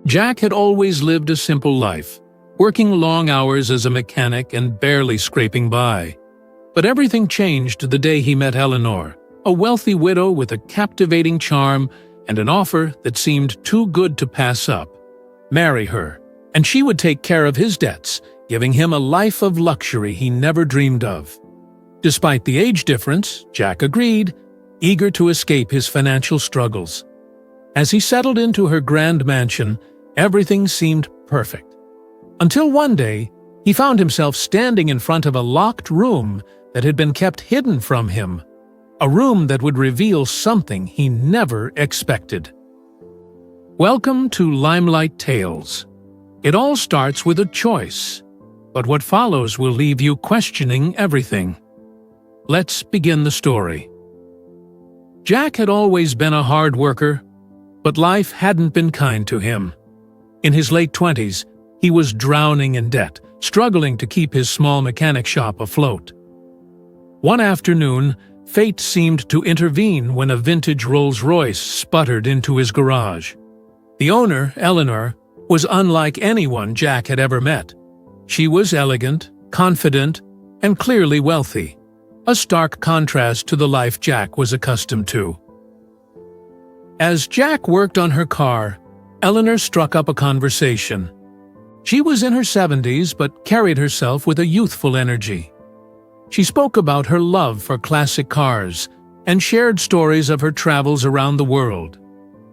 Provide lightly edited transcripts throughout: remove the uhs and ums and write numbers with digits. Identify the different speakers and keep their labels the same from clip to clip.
Speaker 1: Jack had always lived a simple life, working long hours as a mechanic and barely scraping by. But everything changed the day he met Eleanor, a wealthy widow with a captivating charm and an offer that seemed too good to pass up. Marry her, and she would take care of his debts, giving him a life of luxury he never dreamed of. Despite the age difference, Jack agreed, eager to escape his financial struggles. As he settled into her grand mansion, everything seemed perfect. Until one day, he found himself standing in front of a locked room that had been kept hidden from him, a room that would reveal something he never expected. Welcome to Limelight Tales. It all starts with a choice, but what follows will leave you questioning everything. Let's begin the story. Jack had always been a hard worker, but life hadn't been kind to him. In his late 20s, he was drowning in debt, struggling to keep his small mechanic shop afloat. One afternoon, fate seemed to intervene when a vintage Rolls-Royce sputtered into his garage. The owner, Eleanor, was unlike anyone Jack had ever met. She was elegant, confident, and clearly wealthy, a stark contrast to the life Jack was accustomed to. As Jack worked on her car, Eleanor struck up a conversation. She was in her 70s but carried herself with a youthful energy. She spoke about her love for classic cars and shared stories of her travels around the world.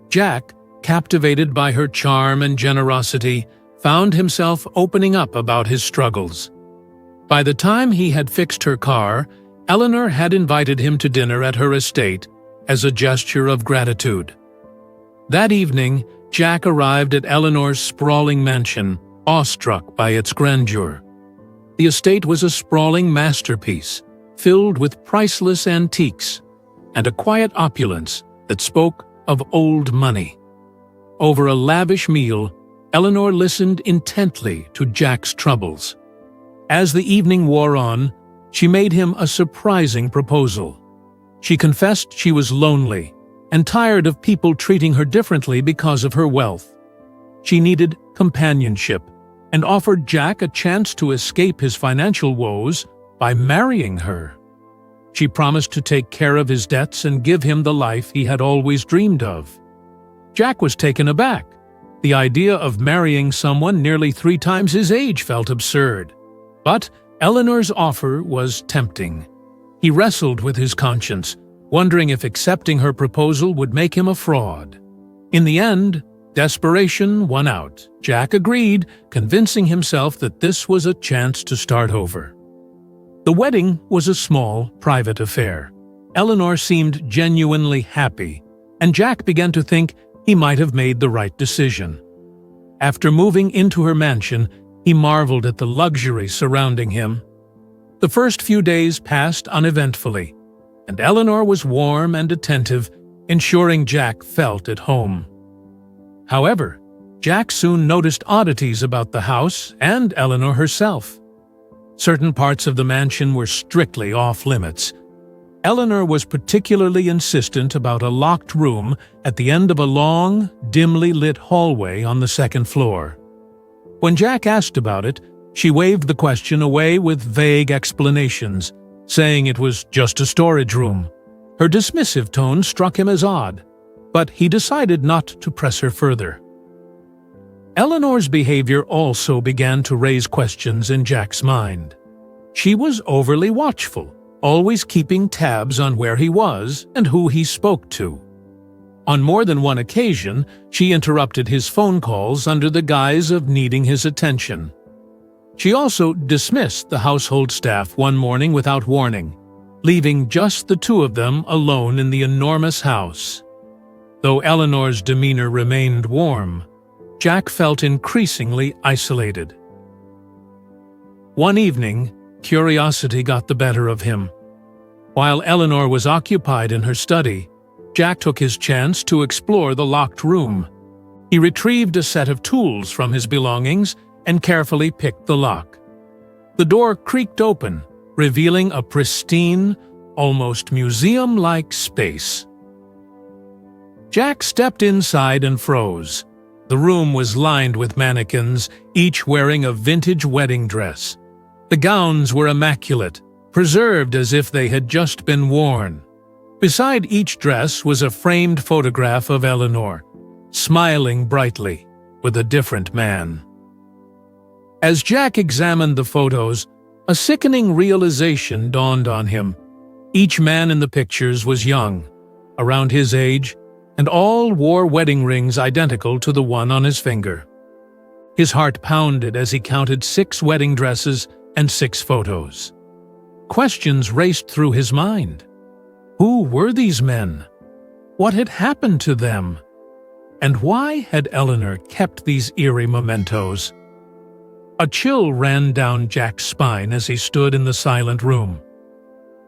Speaker 1: Jack, captivated by her charm and generosity, found himself opening up about his struggles. By the time he had fixed her car, Eleanor had invited him to dinner at her estate as a gesture of gratitude. That evening, Jack arrived at Eleanor's sprawling mansion, awestruck by its grandeur. The estate was a sprawling masterpiece, filled with priceless antiques, and a quiet opulence that spoke of old money. Over a lavish meal, Eleanor listened intently to Jack's troubles. As the evening wore on, she made him a surprising proposal. She confessed she was lonely and tired of people treating her differently because of her wealth. She needed companionship and offered Jack a chance to escape his financial woes by marrying her. She promised to take care of his debts and give him the life he had always dreamed of. Jack was taken aback. The idea of marrying someone nearly 3 times his age felt absurd. But Eleanor's offer was tempting. He wrestled with his conscience, wondering if accepting her proposal would make him a fraud. In the end, desperation won out. Jack agreed, convincing himself that this was a chance to start over. The wedding was a small, private affair. Eleanor seemed genuinely happy, and Jack began to think he might have made the right decision. After moving into her mansion, he marveled at the luxury surrounding him. The first few days passed uneventfully, and Eleanor was warm and attentive, ensuring Jack felt at home. However, Jack soon noticed oddities about the house and Eleanor herself. Certain parts of the mansion were strictly off-limits. Eleanor was particularly insistent about a locked room at the end of a long, dimly lit hallway on the second floor. When Jack asked about it, she waved the question away with vague explanations, saying it was just a storage room. Her dismissive tone struck him as odd, but he decided not to press her further. Eleanor's behavior also began to raise questions in Jack's mind. She was overly watchful, always keeping tabs on where he was and who he spoke to. On more than one occasion, she interrupted his phone calls under the guise of needing his attention. She also dismissed the household staff one morning without warning, leaving just the two of them alone in the enormous house. Though Eleanor's demeanor remained warm, Jack felt increasingly isolated. One evening, curiosity got the better of him. While Eleanor was occupied in her study, Jack took his chance to explore the locked room. He retrieved a set of tools from his belongings and carefully picked the lock. The door creaked open, revealing a pristine, almost museum-like space. Jack stepped inside and froze. The room was lined with mannequins, each wearing a vintage wedding dress. The gowns were immaculate, preserved as if they had just been worn. Beside each dress was a framed photograph of Eleanor, smiling brightly with a different man. As Jack examined the photos, a sickening realization dawned on him. Each man in the pictures was young, around his age, and all wore wedding rings identical to the one on his finger. His heart pounded as he counted 6 wedding dresses and 6 photos. Questions raced through his mind. Who were these men? What had happened to them? And why had Eleanor kept these eerie mementos? A chill ran down Jack's spine as he stood in the silent room.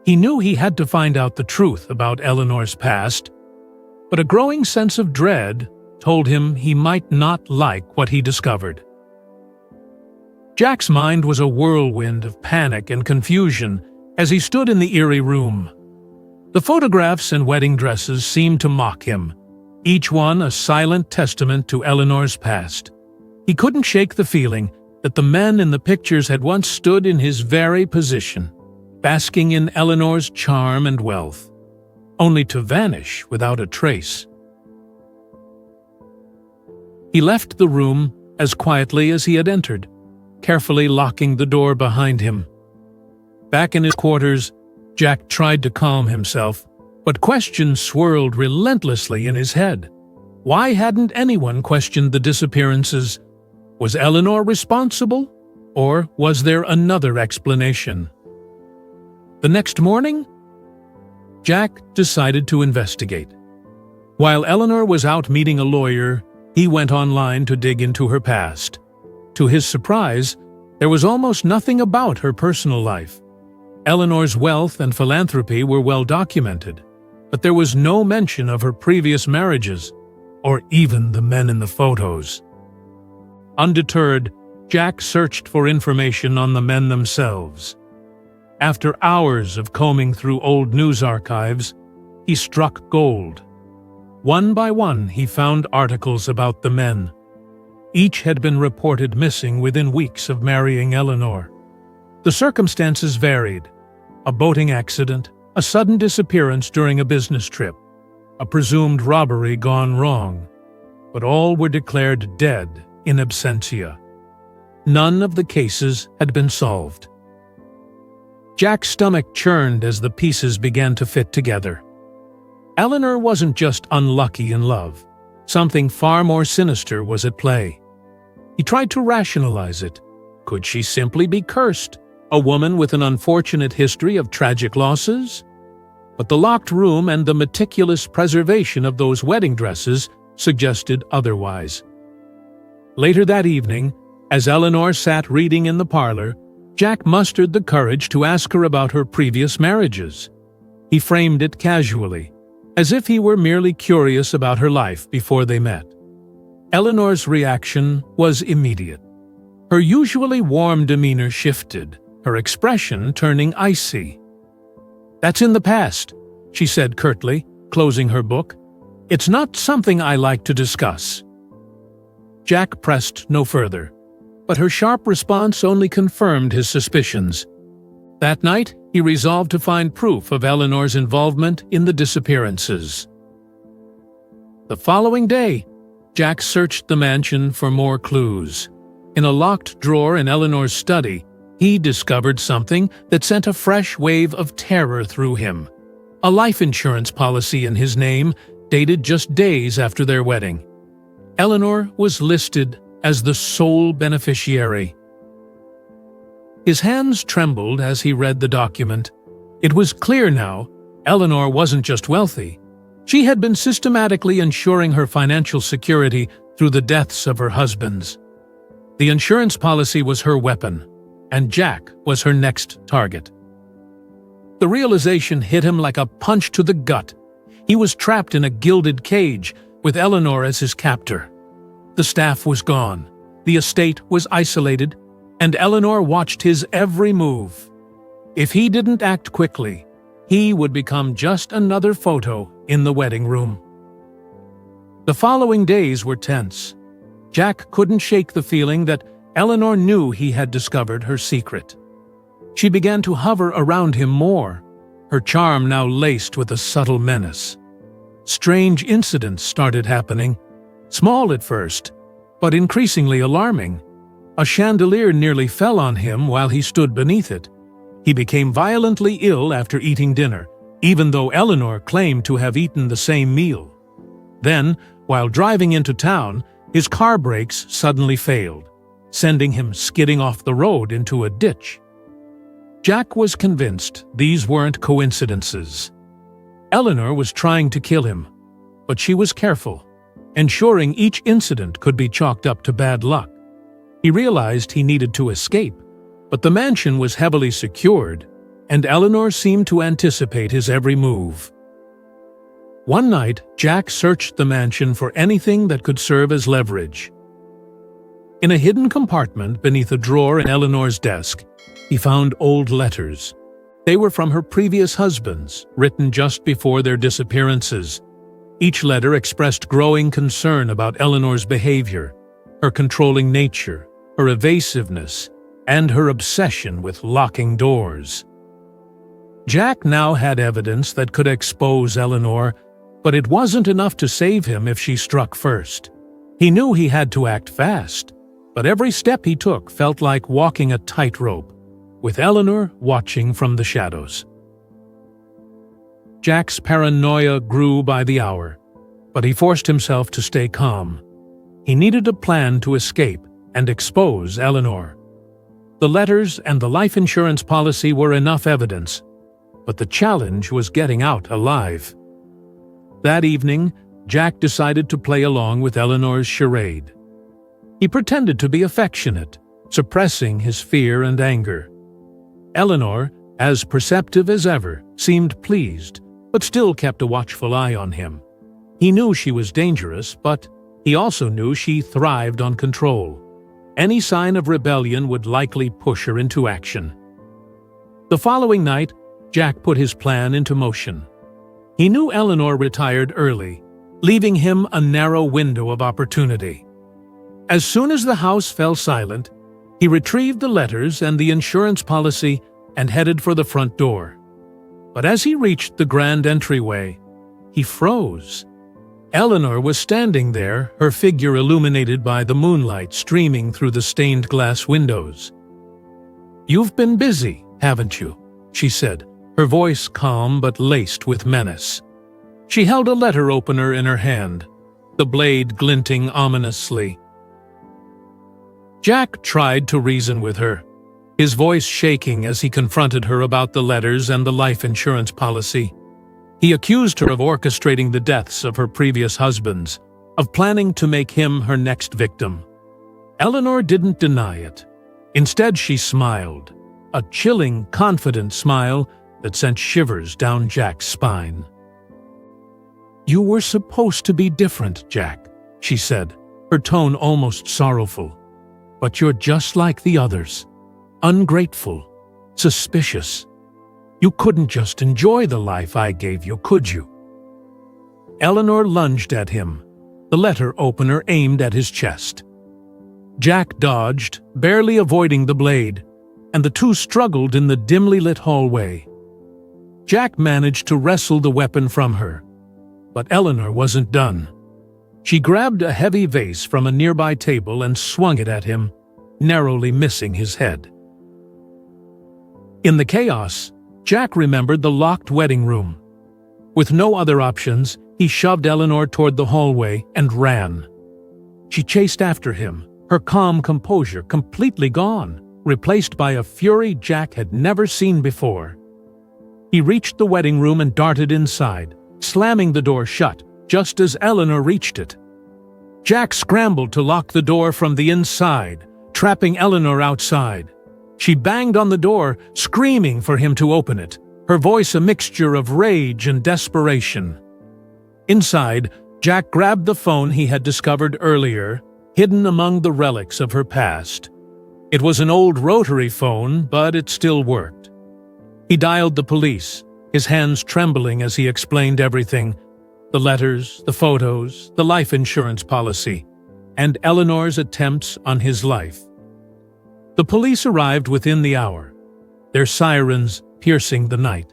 Speaker 1: He knew he had to find out the truth about Eleanor's past, but a growing sense of dread told him he might not like what he discovered. Jack's mind was a whirlwind of panic and confusion as he stood in the eerie room. The photographs and wedding dresses seemed to mock him, each one a silent testament to Eleanor's past. He couldn't shake the feeling that the men in the pictures had once stood in his very position, basking in Eleanor's charm and wealth, only to vanish without a trace. He left the room as quietly as he had entered, carefully locking the door behind him. Back in his quarters, Jack tried to calm himself, but questions swirled relentlessly in his head. Why hadn't anyone questioned the disappearances? Was Eleanor responsible, or was there another explanation? The next morning, Jack decided to investigate. While Eleanor was out meeting a lawyer, he went online to dig into her past. To his surprise, there was almost nothing about her personal life. Eleanor's wealth and philanthropy were well documented, but there was no mention of her previous marriages, or even the men in the photos. Undeterred, Jack searched for information on the men themselves. After hours of combing through old news archives, he struck gold. One by one, he found articles about the men. Each had been reported missing within weeks of marrying Eleanor. The circumstances varied: a boating accident, a sudden disappearance during a business trip, a presumed robbery gone wrong, but all were declared dead in absentia. None of the cases had been solved. Jack's stomach churned as the pieces began to fit together. Eleanor wasn't just unlucky in love. Something far more sinister was at play. He tried to rationalize it. Could she simply be cursed? A woman with an unfortunate history of tragic losses? But the locked room and the meticulous preservation of those wedding dresses suggested otherwise. Later that evening, as Eleanor sat reading in the parlor, Jack mustered the courage to ask her about her previous marriages. He framed it casually, as if he were merely curious about her life before they met. Eleanor's reaction was immediate. Her usually warm demeanor shifted, her expression turning icy. "That's in the past," she said curtly, closing her book. "It's not something I like to discuss." Jack pressed no further, but her sharp response only confirmed his suspicions. That night, he resolved to find proof of Eleanor's involvement in the disappearances. The following day, Jack searched the mansion for more clues. In a locked drawer in Eleanor's study, he discovered something that sent a fresh wave of terror through him. A life insurance policy in his name, dated just days after their wedding. Eleanor was listed as the sole beneficiary. His hands trembled as he read the document. It was clear now, Eleanor wasn't just wealthy. She had been systematically ensuring her financial security through the deaths of her husbands. The insurance policy was her weapon, and Jack was her next target. The realization hit him like a punch to the gut. He was trapped in a gilded cage, with Eleanor as his captor. The staff was gone, the estate was isolated, and Eleanor watched his every move. If he didn't act quickly, he would become just another photo in the wedding room. The following days were tense. Jack couldn't shake the feeling that Eleanor knew he had discovered her secret. She began to hover around him more, her charm now laced with a subtle menace. Strange incidents started happening, small at first, but increasingly alarming. A chandelier nearly fell on him while he stood beneath it. He became violently ill after eating dinner, even though Eleanor claimed to have eaten the same meal. Then, while driving into town, his car brakes suddenly failed, sending him skidding off the road into a ditch. Jack was convinced these weren't coincidences. Eleanor was trying to kill him, but she was careful, ensuring each incident could be chalked up to bad luck. He realized he needed to escape, but the mansion was heavily secured, and Eleanor seemed to anticipate his every move. One night, Jack searched the mansion for anything that could serve as leverage. In a hidden compartment beneath a drawer in Eleanor's desk, he found old letters. They were from her previous husbands, written just before their disappearances. Each letter expressed growing concern about Eleanor's behavior, her controlling nature, her evasiveness, and her obsession with locking doors. Jack now had evidence that could expose Eleanor, but it wasn't enough to save him if she struck first. He knew he had to act fast, but every step he took felt like walking a tightrope, with Eleanor watching from the shadows. Jack's paranoia grew by the hour, but he forced himself to stay calm. He needed a plan to escape and expose Eleanor. The letters and the life insurance policy were enough evidence, but the challenge was getting out alive. That evening, Jack decided to play along with Eleanor's charade. He pretended to be affectionate, suppressing his fear and anger. Eleanor, as perceptive as ever, seemed pleased, but still kept a watchful eye on him. He knew she was dangerous, but he also knew she thrived on control. Any sign of rebellion would likely push her into action. The following night, Jack put his plan into motion. He knew Eleanor retired early, leaving him a narrow window of opportunity. As soon as the house fell silent, he retrieved the letters and the insurance policy and headed for the front door. But as he reached the grand entryway, he froze. Eleanor was standing there, her figure illuminated by the moonlight streaming through the stained glass windows. "You've been busy, haven't you?" she said, her voice calm but laced with menace. She held a letter opener in her hand, the blade glinting ominously. Jack tried to reason with her, his voice shaking as he confronted her about the letters and the life insurance policy. He accused her of orchestrating the deaths of her previous husbands, of planning to make him her next victim. Eleanor didn't deny it. Instead, she smiled, a chilling, confident smile that sent shivers down Jack's spine. "You were supposed to be different, Jack," she said, her tone almost sorrowful. "But you're just like the others. Ungrateful, suspicious. You couldn't just enjoy the life I gave you, could you?" Eleanor lunged at him, the letter opener aimed at his chest. Jack dodged, barely avoiding the blade, and the two struggled in the dimly lit hallway. Jack managed to wrestle the weapon from her, but Eleanor wasn't done. She grabbed a heavy vase from a nearby table and swung it at him, narrowly missing his head. In the chaos, Jack remembered the locked wedding room. With no other options, he shoved Eleanor toward the hallway and ran. She chased after him, her calm composure completely gone, replaced by a fury Jack had never seen before. He reached the wedding room and darted inside, slamming the door shut just as Eleanor reached it. Jack scrambled to lock the door from the inside, trapping Eleanor outside. She banged on the door, screaming for him to open it, her voice a mixture of rage and desperation. Inside, Jack grabbed the phone he had discovered earlier, hidden among the relics of her past. It was an old rotary phone, but it still worked. He dialed the police, his hands trembling as he explained everything: the letters, the photos, the life insurance policy, and Eleanor's attempts on his life. The police arrived within the hour, their sirens piercing the night.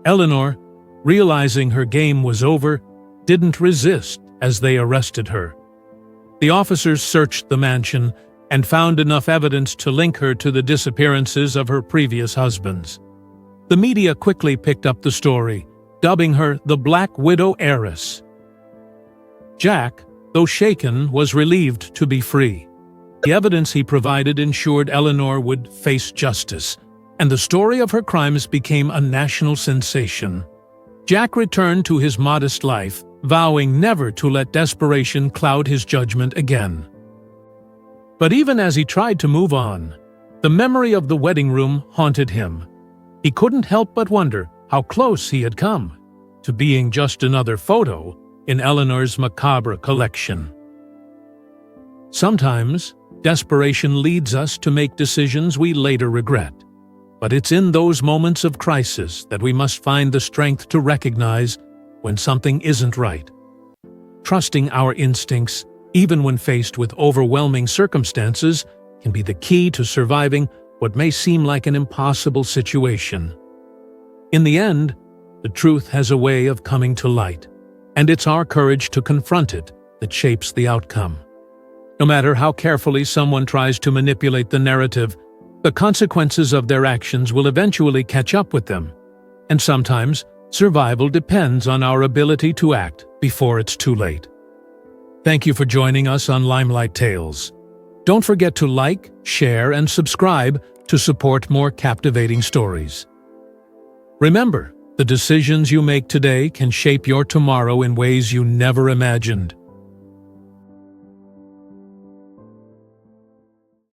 Speaker 1: Eleanor, realizing her game was over, didn't resist as they arrested her. The officers searched the mansion and found enough evidence to link her to the disappearances of her previous husbands. The media quickly picked up the story, dubbing her the Black Widow heiress. Jack, though shaken, was relieved to be free. The evidence he provided ensured Eleanor would face justice, and the story of her crimes became a national sensation. Jack returned to his modest life, vowing never to let desperation cloud his judgment again. But even as he tried to move on, the memory of the wedding room haunted him. He couldn't help but wonder how close he had come to being just another photo in Eleanor's macabre collection. Sometimes, desperation leads us to make decisions we later regret. But it's in those moments of crisis that we must find the strength to recognize when something isn't right. Trusting our instincts, even when faced with overwhelming circumstances, can be the key to surviving what may seem like an impossible situation. In the end, the truth has a way of coming to light, and it's our courage to confront it that shapes the outcome. No matter how carefully someone tries to manipulate the narrative, the consequences of their actions will eventually catch up with them, and sometimes survival depends on our ability to act before it's too late. Thank you for joining us on Limelight Tales. Don't forget to like, share, and subscribe to support more captivating stories. Remember, the decisions you make today can shape your tomorrow in ways you never imagined.